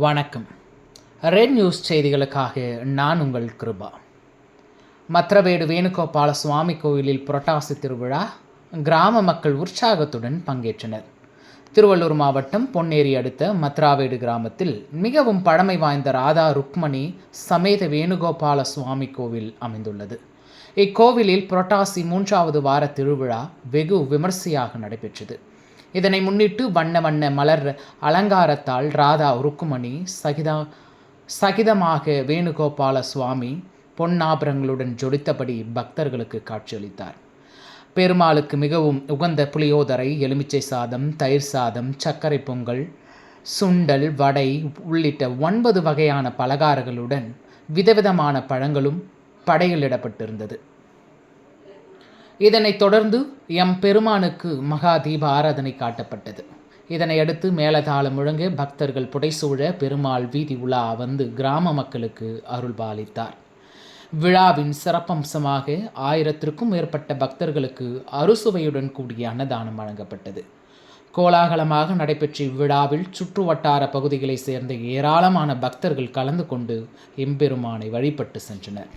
வணக்கம். Red news செய்திகளுக்காக நான் உங்கள் கிருபா. மத்ரவேடு வேணுகோபால சுவாமி கோயிலில் புரட்டாசி திருவிழா, கிராம மக்கள் உற்சாகத்துடன் பங்கேற்றனர். திருவள்ளூர் மாவட்டம் பொன்னேரி அடுத்த மத்ராவேடு கிராமத்தில் மிகவும் பழமை வாய்ந்த ராதா ருக்மணி சமேத வேணுகோபால சுவாமி கோவில் அமைந்துள்ளது. இக்கோவிலில் புரட்டாசி 3வது வார திருவிழா வெகு விமர்சையாக நடைபெற்றது. இதனை முன்னிட்டு வண்ண வண்ண மலர் அலங்காரத்தால் ராதா ருக்குமணி சகிதமாக வேணுகோபால சுவாமி பொன்னாபரங்களுடன் ஜொலித்தபடி பக்தர்களுக்கு காட்சியளித்தார். பெருமாளுக்கு மிகவும் உகந்த புளியோதரை, எலுமிச்சை சாதம், தயிர் சாதம், சர்க்கரை பொங்கல், சுண்டல், வடை உள்ளிட்ட 9 வகையான பலகாரங்களுடன் விதவிதமான பழங்களும் படையலிடப்பட்டிருந்தது. இதனைத் தொடர்ந்து பெருமானுக்கு மகா தீப ஆராதனை காட்டப்பட்டது. இதனையடுத்து மேலதாளம் முழங்க பக்தர்கள் புடைசூழ பெருமாள் வீதி உலா வந்து கிராம மக்களுக்கு அருள்பாலித்தார். விழாவின் சிறப்பம்சமாக 1000க்கும் மேற்பட்ட பக்தர்களுக்கு அறுசுவையுடன் கூடிய அன்னதானம் வழங்கப்பட்டது. கோலாகலமாக நடைபெற்ற இவ்விழாவில் சுற்று வட்டார பகுதிகளை சேர்ந்த ஏராளமான பக்தர்கள் கலந்து கொண்டு எம்பெருமானை வழிபட்டு சென்றனர்.